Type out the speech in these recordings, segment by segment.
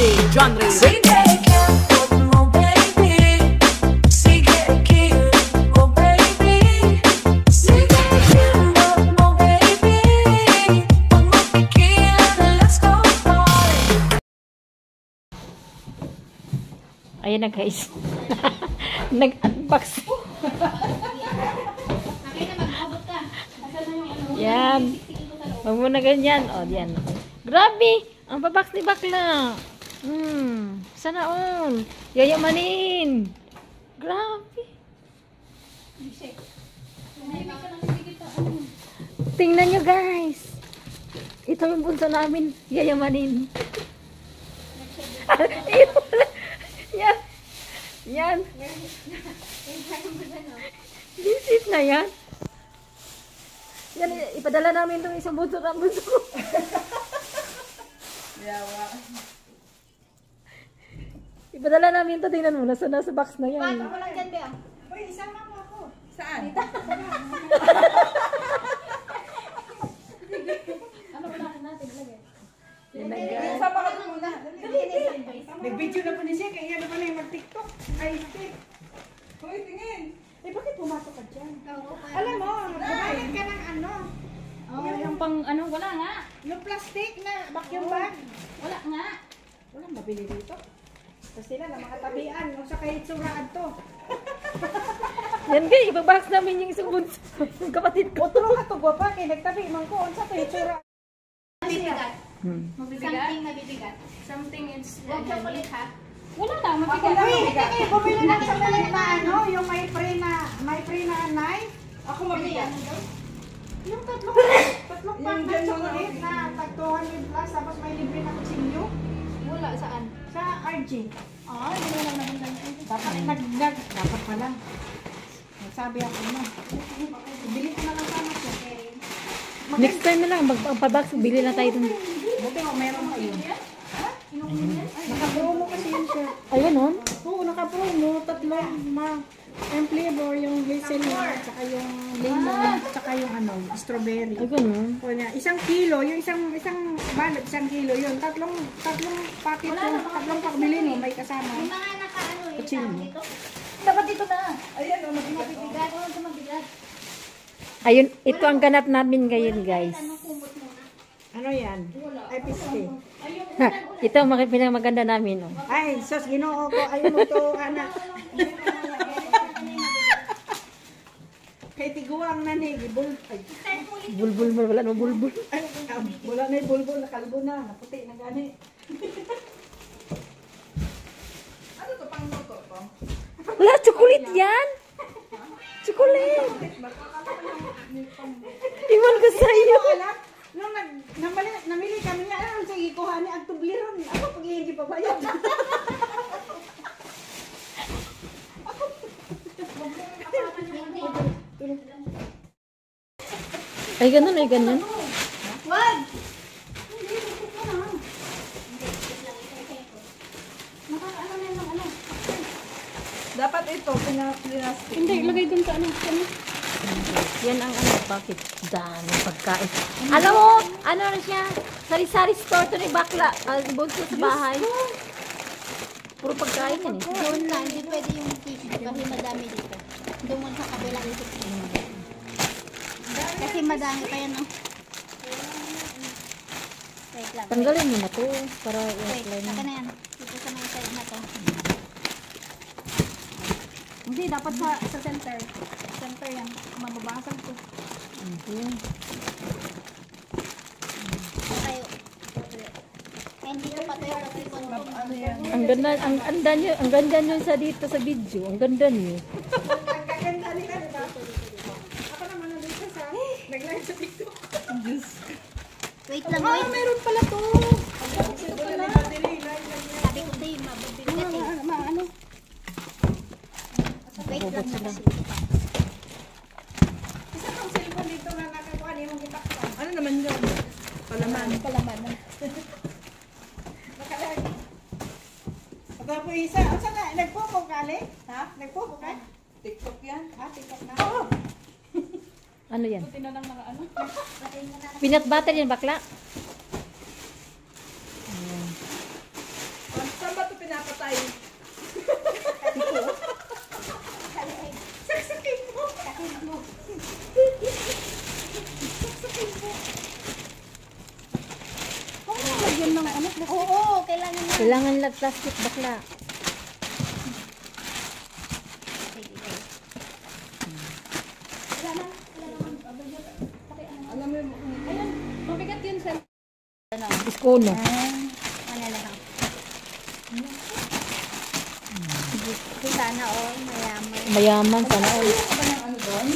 DJ John Ray. Ayan na guys. Nag-unbox. Yan. Huwag mo na ganyan. O, yan. Grabe. Ang babox ni bakla. Sana all. Yayamanin. Grabe. Tingnan nyo guys. Ito yung bunso namin. Yayamanin. Yan. Yan. This is na yan. Yan, ipadala namin itong isang bunso na bunso. Yawa. Ipadala namin ito. Tingnan mo. Nasa box na yan. Paano mo lang dyan, Bea? Uy, isama mo ako. Saan? Ano ba natin ilagay? Isama ka na muna. Nag-video na po niya siya. Kaya naman na yung mag-tiktok. Ay, stick. Uy, tingin. Eh, bakit pumasok ka dyan? Alam mo, bumayad ka ng ano. Yung pang ano, wala nga. Yung plastic na vacuum bag. Wala nga. Walang mabili dito. Tapos sila na mga tabian. Yung sa kahit suraan to. Yan guys, ibabox namin yung isang bunso. Yung kapatid ko. Utro ka to, gwapa. Kaya nagtabi man ko. Ang sa kahit suraan. Mabibigat. Mabibigat? Something mabibigat. Something is Huwag chocolate ha. Wala na, Uy, hindi bumili na sa mga na ano, yung may pre na knife. Ako mabigat. Yung tatlong pack na chocolate na tag 200 plus, tapos may libre na kutsilyo. Wala saan? Sa RG. Hindi mo lang nabundan. Dapat pala. Nagsabi ako na. Bili ko na lang sana siya. Next time na lang, magpabox, bili na tayo dun. Buti ko meron kayo. Naka-promo kasi yun siya. Ayun nun. Oo, naka-promo. Tatlong yung flavor, yung hazelnut, tsaka yung lemon, tsaka yung ano, strawberry. Ay, ganun. O na, 1 kilo, yung isang balot, 1 kilo yun. Tatlong packet yung, tatlong pakbili mo, may kasama. Yung mga naka-ano eh. Kutsilyo. Dito. Dapat dito na. Ayan, o, Mabibigat. Huwag mabigat. Ayun, ito ang ganap namin ngayon guys. Kumot muna. Ano yan? Ay, pisti. Ha, ito ang pinamaganda namin. Oh. Ay, sos, ginoo ko. Ayaw mo to, anak. Kay tiguang na ni, gibul. Ay, Bulbul, wala no bulbul. ay, wala na yung bulbul, nakalbo na, naputi na gani. Ano to, pang luto to? Wala, chocolate yan. Chocolate. Iwan ko sa iyo. Alam, nung namili kami niya, ano sa ikuha niya, ang tubliron. Ako pag hindi pa bayad. Ay, ganun, ay ganun. Wag! Dapat ito, pinaplastic. Hindi, ilagay dun sa ano. Yan ang ano, bakit? Dami pagkain. Alam mo, ano na siya? Sari-sari store to ni Bakla. Bunso sa bahay. Puro pagkain yan eh. Doon lang. Hindi pwede yung tissue kasi madami dito. Doon mo sa kabilang isip. Kasi madami pa yan, no? Wait lang. Tanggalin mo na to para Wait, i-apply saka mo. na yan. Dito sa may side na to. Hindi, dapat sa center. Center yan. Mababasag to. Tayo. And dito pa tayo kasi Ano yan? Ang ganda, ang ganda nyo sa dito sa video. Ang ganda nyo. Ang kaganda nila, diba? Ako naman nandito sa nag-live sa TikTok. Wait lang, wait. Meron pala to. Sabi ko sa'yo, mabibigat eh. Ano? Wait lang na. Isa pang cellphone dito na nakakuha niyo mong itakpan. Ano naman yun? Palaman. Nakalag. Ako po isa. Ano sana? Nagpopo kali? Ha? Nagpopo ka? TikTok yan. Ha? TikTok na? Oo. Ano yan? Buti na lang naka ano? Peanut butter yan, Bakla. Kailangan lang plastic bakla. Alam mo yung... Ayan, mabigat yun sa... Iskono. Ano lang. Sana all mayaman. Mayaman sana all. Ano ng ano doon?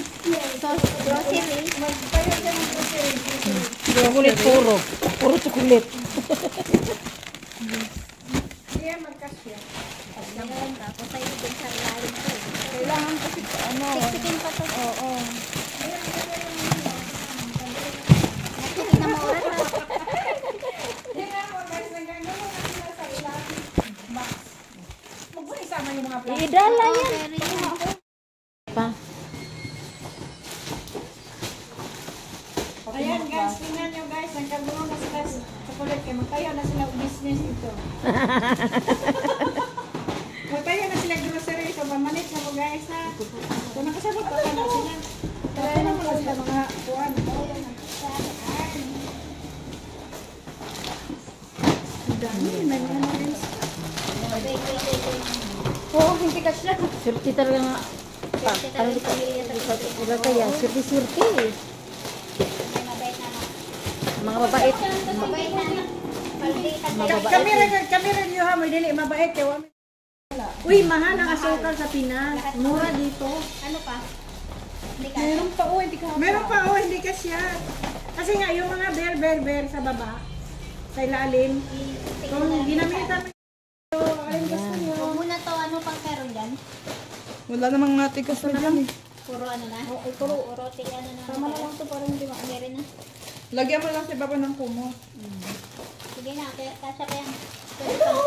So, grocery. Magtayo ka ng grocery. Chocolate puro. Puro chocolate. Hindi yan magkasya. Tapos tayo din sa ilalim ko. Kailangan kasi ano... Siksikin pa to. Oo. Nagsikin na maura na. Yan nga po guys, nagagano na sila sa ilang box. Huwag mo isama yung mga plastic. Idala yan. Very Pa. Ayan guys, tingnan nyo guys, nagkagulo na sila sa chocolate kaya magtayo na sila business ito. Magtayo na sila grocery, so pamanit na mo guys ha. So nakasabot pa na sila. Kaya na muna sila mga kuwan. Ang dami, may mga names. Oo, hindi ka siya. Surti talaga nga. Parang di ka. Wala kaya. Surti-surti. May mabait na anak. Mga babait. Mabait na anak. Paldikan na. Kami rin nyo ha, may dili, mabait kayo. Uy, mahal ang asukal sa Pinas. Mura dito. Ano pa? Hindi ka. Meron pa, oh, hindi ka siya. Kasi nga, yung mga ber sa baba, sa ilalim, kung ginamitan mo yung alin gusto nyo. Huwag muna to, ano pang meron dyan? Wala namang natigas na dyan eh. Puro ano na? Puro ano na. Tama na lang ito, parang hindi ma... Meron na. Lagyan mo lang si Baba ng kumo. Sige na, kasya pa yan. Pwede pang